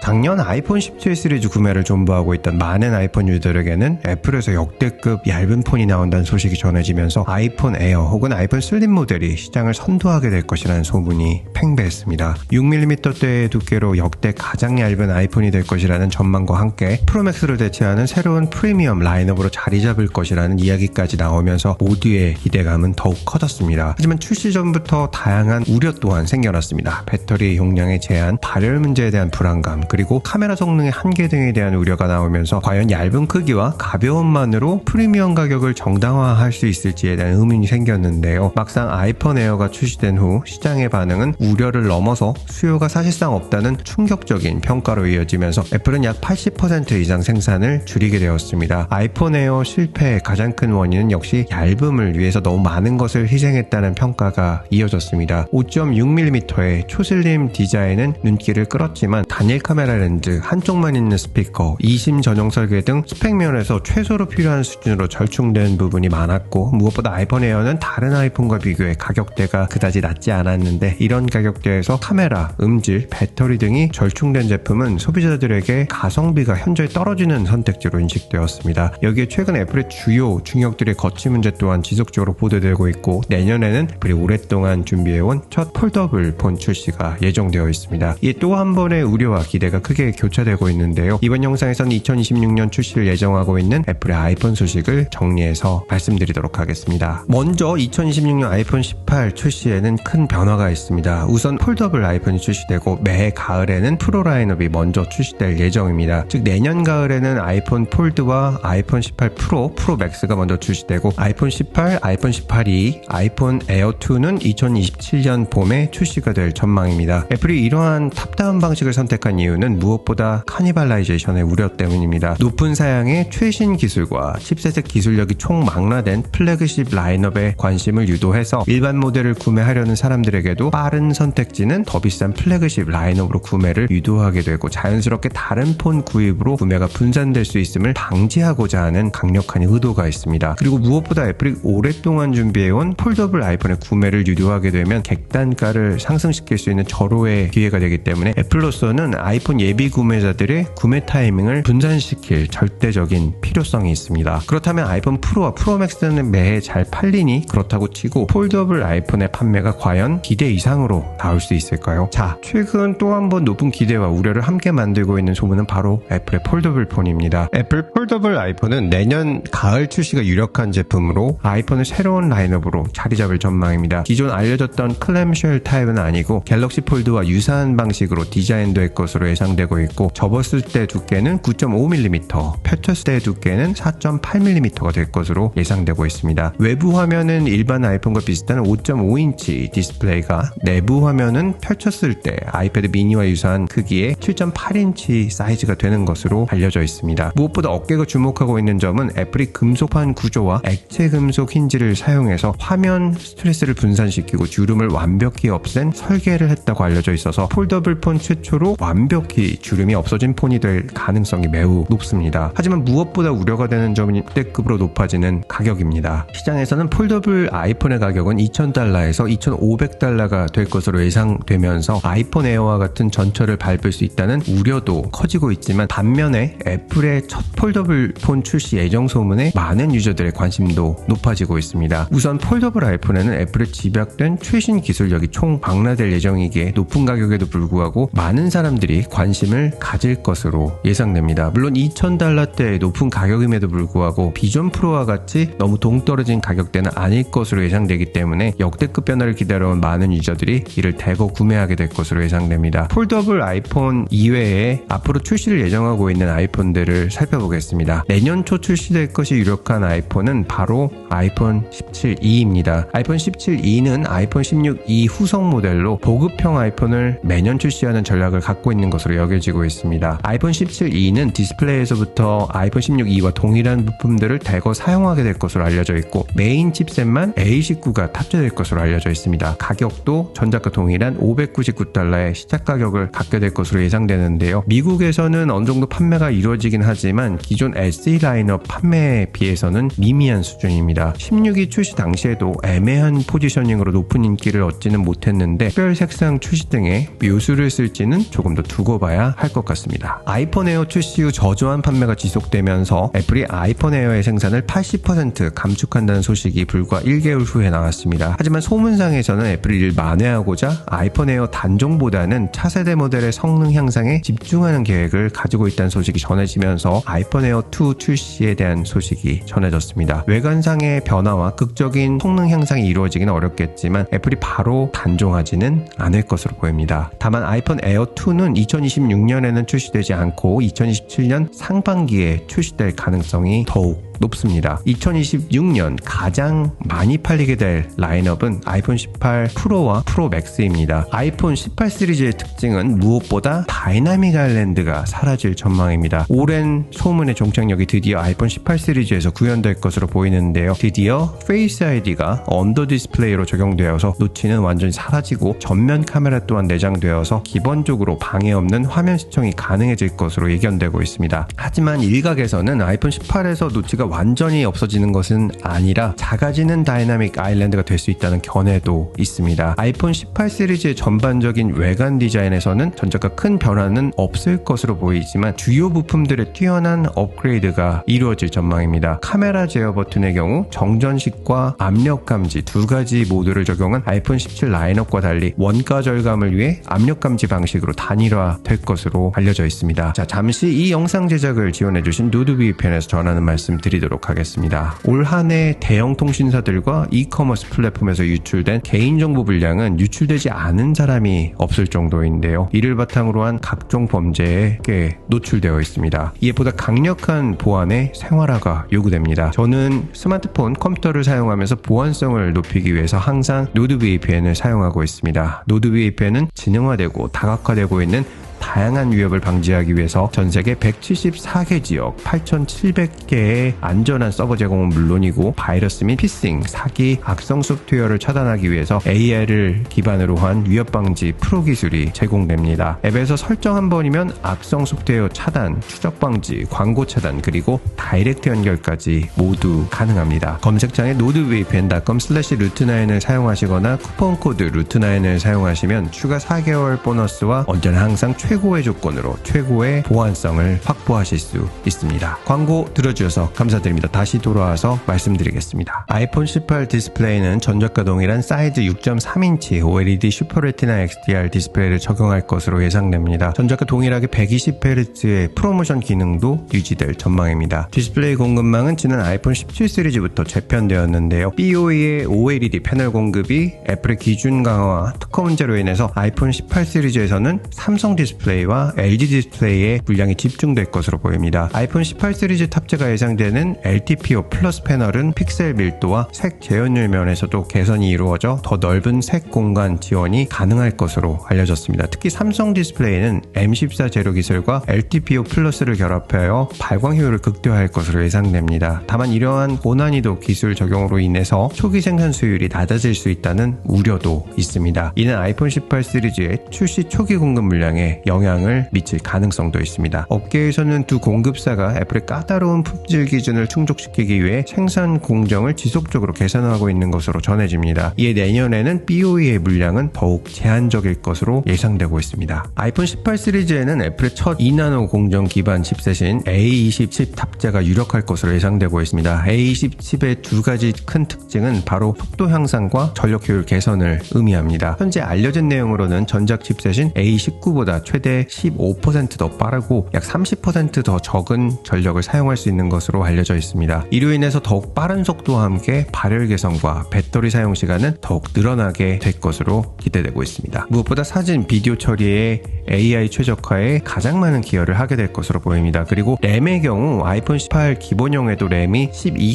작년 아이폰 17 시리즈 구매를 존버하고 있던 많은 아이폰 유저들에게는 애플에서 역대급 얇은 폰이 나온다는 소식이 전해지면서 아이폰 에어 혹은 아이폰 슬림 모델이 시장을 선도하게 될 것이라는 소문이 팽배했습니다. 6mm대의 두께로 역대 가장 얇은 아이폰이 될 것이라는 전망과 함께 프로맥스를 대체하는 새로운 프리미엄 라인업으로 자리 잡을 것이라는 이야기까지 나오면서 모두의 기대감은 더욱 커졌습니다. 하지만 출시 전부터 다양한 우려 또한 생겨났습니다. 배터리 용량의 제한, 발열 문제에 대한 불안감, 그리고 카메라 성능의 한계 등에 대한 우려가 나오면서 과연 얇은 크기와 가벼움만으로 프리미엄 가격을 정당화할 수 있을지에 대한 의문이 생겼는데요. 막상 아이폰 에어가 출시된 후 시장의 반응은 우려를 넘어서 수요가 사실상 없다는 충격적인 평가로 이어지면서 애플은 약 80% 이상 생산을 줄이게 되었습니다. 아이폰 에어 실패의 가장 큰 원인은 역시 얇음을 위해서 너무 많은 것을 희생했다는 평가가 이어졌습니다. 5.6mm의 초슬림 디자인은 눈길을 끌었지만 단일 카메라 렌즈, 한쪽만 있는 스피커, eSIM 전용 설계 등 스펙 면에서 최소로 필요한 수준으로 절충된 부분이 많았고, 무엇보다 아이폰 에어는 다른 아이폰과 비교해 가격대가 그다지 낮지 않았는데 이런 가격대에서 카메라, 음질, 배터리 등이 절충된 제품은 소비자들에게 가성비가 현저히 떨어지는 선택지로 인식되었습니다. 여기에 최근 애플의 주요 중역들의 거치 문제 또한 지속적으로 보도되고 있고, 내년에는 애플이 오랫동안 준비해온 첫 폴더블 폰 출시가 예정되어 있습니다. 이에 또 한 번의 우려와 기대가 크게 교차되고 있는데요. 이번 영상에서는 2026년 출시를 예정하고 있는 애플의 아이폰 소식을 정리해서 말씀드리도록 하겠습니다. 먼저 2026년 아이폰 18 출시에는 큰 변화가 있습니다. 우선 폴더블 아이폰이 출시되고 매해 가을에는 프로 라인업이 먼저 출시될 예정입니다. 즉 내년 가을에는 아이폰 폴드와 아이폰 18 프로, 프로 맥스가 먼저 출시되고 아이폰 18, 아이폰 18E, 아이폰 에어2는 2027년 봄에 출시가 될 전망입니다. 애플이 이러한 탑다운 방식을 선택한 이유는 무엇보다 카니발라이제이션의 우려 때문입니다. 높은 사양의 최신 기술과 칩셋의 기술력이 총망라된 플래그십 라인업에 관심을 유도해서 일반 모델을 구매하려는 사람들에게도 빠른 선택지는 더 비싼 플래그십 라인업으로 구매를 유도하게 되고, 자연스럽게 다른 폰 구입으로 구매가 분산될 수 있음을 방지하고자 하는 강력한 의도가 있습니다. 그리고 무엇보다 애플이 오랫동안 준비해온 폴더블 아이폰의 구매를 유도하게 되면 객단가를 상승시킬 수 있는 절호의 기회가 되기 때문에 애플로서는 아이폰 예비 구매자들의 구매 타이밍을 분산시킬 절대적인 필요성이 있습니다. 그렇다면 아이폰 프로와 프로 맥스는 매해 잘 팔리니 그렇다고 치고 폴더블 아이폰의 판매가 과연 기대 이상으로 나올 수 있을까요? 자, 최근 또 한 번 높은 기대와 우려를 함께 만들고 있는 소문은 바로 애플의 폴더블 폰입니다. 애플 폴더블 아이폰은 내년 가을 출시가 유력한 제품으로 아이폰의 새로운 라인업으로 자리 잡을 전망입니다. 기존 알려졌던 클램쉘 타입은 아니고 갤럭시 폴드와 유사한 방식으로 디자인될 것으로 예상되고 있고, 접었을 때 두께는 9.5mm, 펼쳤을 때 두께는 4.8mm가 될 것으로 예상되고 있습니다. 외부 화면은 일반 아이폰과 비슷한 5.5인치 디스플레이가, 내부 화면은 펼쳤을 때 아이패드 미니와 유사한 크기의 7.8인치 사이즈가 되는 것으로 알려져 있습니다. 무엇보다 어깨가 주목하고 있는 점은 애플이 금속판 구조와 액체 금속 힌지를 사용해서 화면 스트레스를 분산시키고 주름을 완벽히 없앤 설계를 했다고 알려져 있어서 폴더블 폰 최초로 완벽히 주름이 없어진 폰이 될 가능성이 매우 높습니다. 하지만 무엇보다 우려가 되는 점은 역대급으로 높아지는 가격입니다. 시장에서는 폴더블 아이폰의 가격은 $2,000에서 $2,500가 될 것으로 예상되면서 아이폰 에어와 같은 전철을 밟을 수 있다는 우려도 커지고 있지만, 반면에 애플의 첫 폴더블 폰 출시 예정 소문에 많은 유저들의 관심도 높아지고 있습니다. 우선 폴더블 아이폰에는 애플의 집약된 최신 기술력이 총망라될 예정이기에 높은 가격에도 불구하고 많은 사람들이 관심을 가질 것으로 예상됩니다. 물론 $2,000대의 높은 가격임에도 불구하고 비전 프로와 같이 너무 동떨어진 가격대는 아닐 것으로 예상되기 때문에 역대급 변화를 기다려온 많은 유저들이 이를 대거 구매하게 될 것으로 예상됩니다. 폴더블 아이폰 이외에 앞으로 출시를 예정하고 있는 아이폰들을 살펴보겠습니다. 내년 초 출시될 것이 유력한 아이폰은 바로 아이폰 17E입니다. 아이폰 17E는 아이폰 16E 후속 모델로 보급형 아이폰을 매년 출시하는 전략을 갖고 있는 것으로 여겨지고 있습니다. 아이폰 17E는 디스플레이에서부터 아이폰 16E와 동일한 부품들을 대거 사용하게 될 것으로 알려져 있고, 메인 칩셋만 A19가 탑재될 것으로 알려져 있습니다. 가격도 전작과 동일한 $599의 시작 가격을 갖게 될 것으로 예상되는데요. 미국에서는 어느 정도 판매가 이루어지긴 하지만 기존 SE 라인업 판매에 비해서는 미미한 수준입니다. 16이 출시 당시에도 애매한 포지셔닝으로 높은 인기를 얻지는 못했는데 특별 색상 출시 등의 묘수를 쓸지는 조금 더 두고 미뤄봐야 할 것 같습니다. 아이폰 에어 출시 후 저조한 판매가 지속되면서 애플이 아이폰 에어의 생산을 80% 감축한다는 소식이 불과 1개월 후에 나왔습니다. 하지만 소문상에서는 애플이 이를 만회하고자 아이폰 에어 단종보다는 차세대 모델의 성능 향상에 집중하는 계획을 가지고 있다는 소식이 전해지면서 아이폰 에어 2 출시에 대한 소식이 전해졌습니다. 외관상의 변화와 극적인 성능 향상이 이루어지기는 어렵겠지만 애플이 바로 단종하지는 않을 것으로 보입니다. 다만 아이폰 에어 2는 2026년에는 출시되지 않고 2027년 상반기에 출시될 가능성이 더욱 높습니다. 2026년 가장 많이 팔리게 될 라인업은 아이폰 18 프로와 프로 맥스입니다. 아이폰 18 시리즈의 특징은 무엇보다 다이나믹 아일랜드가 사라질 전망입니다. 오랜 소문의 종착역이 드디어 아이폰 18 시리즈에서 구현될 것으로 보이는데요. 드디어 페이스 아이디가 언더 디스플레이로 적용되어서 노치는 완전히 사라지고 전면 카메라 또한 내장되어서 기본적으로 방해 없는 화면 시청이 가능해질 것으로 예견되고 있습니다. 하지만 일각에서는 아이폰 18에서 노치가 완전히 없어지는 것은 아니라 작아지는 다이나믹 아일랜드가 될 수 있다는 견해도 있습니다. 아이폰 18 시리즈의 전반적인 외관 디자인에서는 전작과 큰 변화는 없을 것으로 보이지만 주요 부품들의 뛰어난 업그레이드가 이루어질 전망입니다. 카메라 제어 버튼의 경우 정전식과 압력 감지 두 가지 모드를 적용한 아이폰 17 라인업과 달리 원가 절감을 위해 압력 감지 방식으로 단일화될 것으로 알려져 있습니다. 자, 잠시 이 영상 제작을 지원해주신 노드VPN에서 전하는 말씀 드리도록 하겠습니다. 올 한 해 대형 통신사들과 이커머스 플랫폼에서 유출된 개인정보 분량은 유출되지 않은 사람이 없을 정도인데요. 이를 바탕으로 한 각종 범죄에 꽤 노출되어 있습니다. 이에 보다 강력한 보안의 생활화가 요구됩니다. 저는 스마트폰, 컴퓨터를 사용하면서 보안성을 높이기 위해서 항상 노드VPN을 사용하고 있습니다. 노드VPN은 지능화되고 다각화되고 있는 다양한 위협을 방지하기 위해서 전세계 174개 지역 8,700개의 안전한 서버 제공은 물론이고 바이러스 및 피싱, 사기, 악성 소프트웨어를 차단하기 위해서 AI를 기반으로 한 위협 방지 프로 기술이 제공됩니다. 앱에서 설정 한 번이면 악성 소프트웨어 차단, 추적 방지, 광고 차단, 그리고 다이렉트 연결까지 모두 가능합니다. 검색창에 nordvpn.com/root9을 사용하시거나 쿠폰 코드 root9을 사용하시면 추가 4개월 보너스와 언제나 항상 최고의 조건으로 최고의 보안성을 확보하실 수 있습니다. 광고 들어주셔서 감사드립니다. 다시 돌아와서 말씀드리겠습니다. 아이폰 18 디스플레이는 전작과 동일한 사이즈 6.3인치 OLED 슈퍼 레티나 XDR 디스플레이를 적용할 것으로 예상됩니다. 전작과 동일하게 120Hz의 프로모션 기능도 유지될 전망입니다. 디스플레이 공급망은 지난 아이폰 17 시리즈부터 재편되었는데요. BOE의 OLED 패널 공급이 애플의 기준 강화와 특허 문제로 인해서 아이폰 18 시리즈에서는 삼성 디스플레이와 LG 디스플레이의 분량이 집중될 것으로 보입니다. 아이폰 18 시리즈 탑재가 예상되는 LTPO 플러스 패널은 픽셀 밀도와 색 재현율 면에서도 개선이 이루어져 더 넓은 색 공간 지원이 가능할 것으로 알려졌습니다. 특히 삼성 디스플레이는 M14 제로 기술과 LTPO 플러스를 결합하여 발광 효율을 극대화할 것으로 예상됩니다. 다만 이러한 고난이도 기술 적용으로 인해서 초기 생산 수율이 낮아질 수 있다는 우려도 있습니다. 이는 아이폰 18 시리즈의 출시 초기 공급 물량에 영향을 미칠 가능성도 있습니다. 업계에서는 두 공급사가 애플의 까다로운 품질 기준을 충족시키기 위해 생산 공정을 지속적으로 개선하고 있는 것으로 전해집니다. 이에 내년에는 BOE의 물량은 더욱 제한적일 것으로 예상되고 있습니다. 아이폰 18 시리즈에는 애플의 첫 2나노 공정 기반 칩셋인 A20 칩 탑재가 유력할 것으로 예상되고 있습니다. A20 칩의 두 가지 큰 특징은 바로 속도 향상과 전력 효율 개선을 의미합니다. 현재 알려진 내용으로는 전작 칩셋인 A19보다 최대 15% 더 빠르고 약 30% 더 적은 전력을 사용할 수 있는 것으로 알려져 있습니다. 이로 인해서 더욱 빠른 속도와 함께 발열 개선과 배터리 사용 시간은 더욱 늘어나게 될 것으로 기대되고 있습니다. 무엇보다 사진, 비디오 처리에 AI 최적화에 가장 많은 기여를 하게 될 것으로 보입니다. 그리고 램의 경우 아이폰 18 기본형에도 램이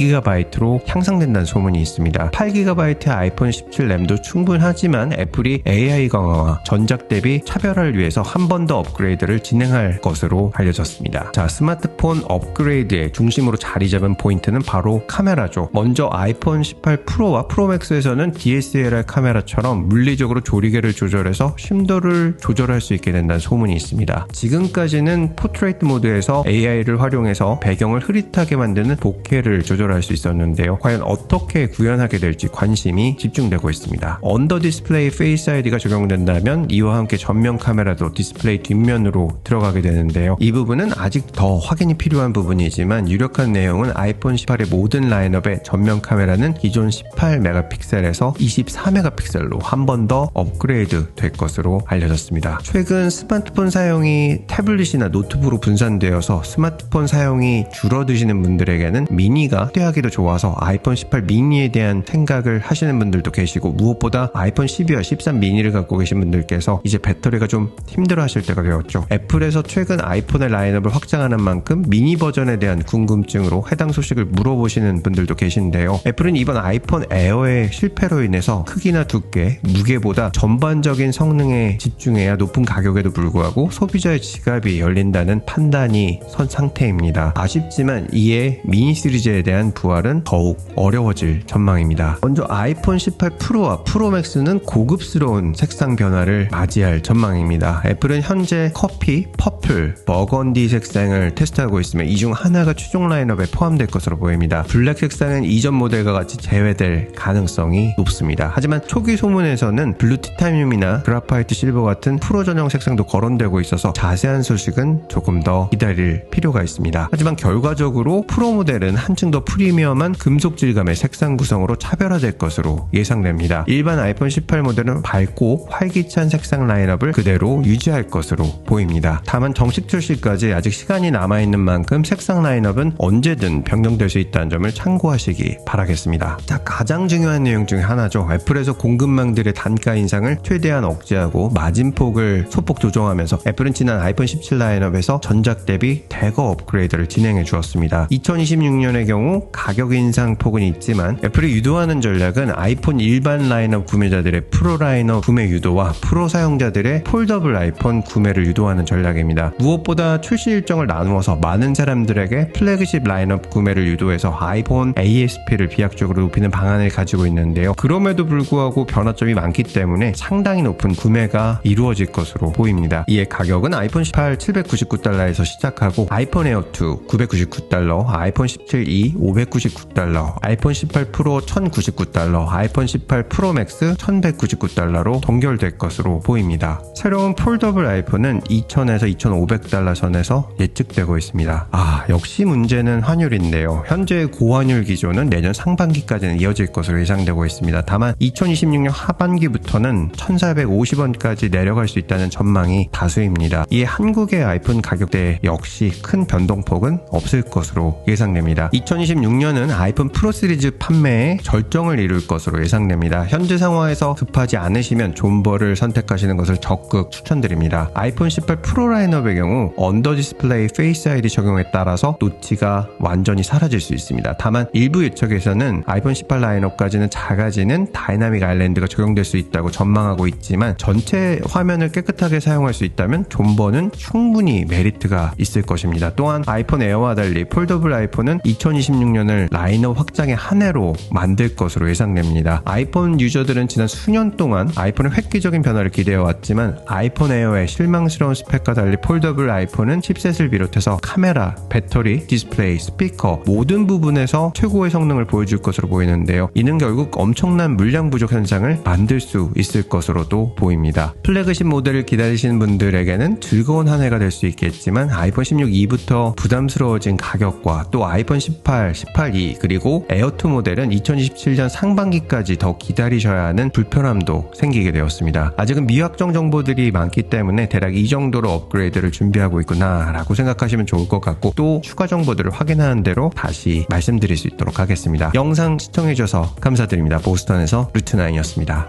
12GB로 향상된다는 소문이 있습니다. 8GB의 아이폰 17 램도 충분하지만 애플이 AI 강화와 전작 대비 차별화를 위해서 한 번 더 업그레이드를 진행할 것으로 알려졌습니다. 자, 스마트폰 업그레이드의 중심으로 자리 잡은 포인트는 바로 카메라죠. 먼저 아이폰 18 프로와 프로 맥스에서는 DSLR 카메라처럼 물리적으로 조리개를 조절해서 심도를 조절할 수 있게 된다는 소문이 있습니다. 지금까지는 포트레이트 모드에서 AI를 활용해서 배경을 흐릿하게 만드는 보케를 조절할 수 있었는데요. 과연 어떻게 구현하게 될지 관심이 집중되고 있습니다. 언더 디스플레이 페이스 아이디가 적용된다면 이와 함께 전면 카메라도 디스플레이 디스플레이 뒷면으로 들어가게 되는데요. 이 부분은 아직 더 확인이 필요한 부분이지만 유력한 내용은 아이폰 18의 모든 라인업의 전면 카메라는 기존 18메가픽셀에서 24메가픽셀로 한 번 더 업그레이드 될 것으로 알려졌습니다. 최근 스마트폰 사용이 태블릿이나 노트북으로 분산되어서 스마트폰 사용이 줄어드시는 분들에게는 미니가 확대하기도 좋아서 아이폰 18 미니에 대한 생각을 하시는 분들도 계시고, 무엇보다 아이폰 12와 13 미니를 갖고 계신 분들께서 이제 배터리가 좀 힘들어 하실 때가 되었죠. 애플에서 최근 아이폰의 라인업을 확장하는 만큼 미니 버전에 대한 궁금증으로 해당 소식을 물어보시는 분들도 계신데요. 애플은 이번 아이폰 에어의 실패로 인해서 크기나 두께, 무게보다 전반적인 성능에 집중해야 높은 가격에도 불구하고 소비자의 지갑이 열린다는 판단이 선 상태입니다. 아쉽지만 이에 미니 시리즈에 대한 부활은 더욱 어려워질 전망입니다. 먼저 아이폰 18 프로와 프로 맥스는 고급스러운 색상 변화를 맞이할 전망입니다. 애플은 현재 커피, 퍼플, 버건디 색상을 테스트하고 있으며 이 중 하나가 최종 라인업에 포함될 것으로 보입니다. 블랙 색상은 이전 모델과 같이 제외될 가능성이 높습니다. 하지만 초기 소문에서는 블루 티타늄이나 그라파이트 실버 같은 프로 전용 색상도 거론되고 있어서 자세한 소식은 조금 더 기다릴 필요가 있습니다. 하지만 결과적으로 프로 모델은 한층 더 프리미엄한 금속 질감의 색상 구성으로 차별화될 것으로 예상됩니다. 일반 아이폰 18 모델은 밝고 활기찬 색상 라인업을 그대로 유지할 것으로 보입니다. 다만 정식 출시까지 아직 시간이 남아있는 만큼 색상 라인업은 언제든 변경될 수 있다는 점을 참고하시기 바라겠습니다. 자, 가장 중요한 내용 중에 하나죠. 애플에서 공급망들의 단가 인상을 최대한 억제하고 마진폭을 소폭 조정하면서 애플은 지난 아이폰 17 라인업에서 전작 대비 대거 업그레이드를 진행해 주었습니다. 2026년의 경우 가격 인상 폭은 있지만 애플이 유도하는 전략은 아이폰 일반 라인업 구매자들의 프로 라인업 구매 유도와 프로 사용자들의 폴더블 아이폰 구매를 유도하는 전략입니다. 무엇보다 출시 일정을 나누어서 많은 사람들에게 플래그십 라인업 구매를 유도해서 아이폰 ASP를 비약적으로 높이는 방안을 가지고 있는데요. 그럼에도 불구하고 변화점이 많기 때문에 상당히 높은 구매가 이루어질 것으로 보입니다. 이에 가격은 아이폰 18 $799에서 시작하고 아이폰 에어 2 $999, 아이폰 17e $599, 아이폰 18 프로 $1099, 아이폰 18 프로 맥스 $1199로 동결될 것으로 보입니다. 새로운 폴더블 아이폰은 $2,000에서 $2,500 선에서 예측되고 있습니다. 역시 문제는 환율인데요. 현재 고환율 기조는 내년 상반기까지는 이어질 것으로 예상되고 있습니다. 다만 2026년 하반기부터는 1,450원까지 내려갈 수 있다는 전망이 다수입니다. 이에 한국의 아이폰 가격대 역시 큰 변동폭은 없을 것으로 예상됩니다. 2026년은 아이폰 프로 시리즈 판매에 절정을 이룰 것으로 예상됩니다. 현재 상황에서 급하지 않으시면 존버를 선택하시는 것을 적극 추천드립니다. 아이폰 18 프로 라인업의 경우 언더 디스플레이 페이스 아이디 적용에 따라서 노치가 완전히 사라질 수 있습니다. 다만 일부 예측에서는 아이폰 18 라인업까지는 작아지는 다이나믹 아일랜드가 적용될 수 있다고 전망하고 있지만 전체 화면을 깨끗하게 사용할 수 있다면 존버는 충분히 메리트가 있을 것입니다. 또한 아이폰 에어와 달리 폴더블 아이폰은 2026년을 라인업 확장의 한 해로 만들 것으로 예상됩니다. 아이폰 유저들은 지난 수년 동안 아이폰의 획기적인 변화를 기대해왔지만 아이폰 에어의 실망스러운 스펙과 달리 폴더블 아이폰은 칩셋을 비롯해서 카메라, 배터리, 디스플레이, 스피커 모든 부분에서 최고의 성능을 보여줄 것으로 보이는데요. 이는 결국 엄청난 물량 부족 현상을 만들 수 있을 것으로도 보입니다. 플래그십 모델을 기다리시는 분들에게는 즐거운 한 해가 될 수 있겠지만 아이폰 16e부터 부담스러워진 가격과 또 아이폰 18, 18e 그리고 에어2 모델은 2027년 상반기까지 더 기다리셔야 하는 불편함도 생기게 되었습니다. 아직은 미확정 정보들이 많기 때문에 대략 이 정도로 업그레이드를 준비하고 있구나 라고 생각하시면 좋을 것 같고, 또 추가 정보들을 확인하는 대로 다시 말씀드릴 수 있도록 하겠습니다. 영상 시청해주셔서 감사드립니다. 보스턴에서 루트9이었습니다.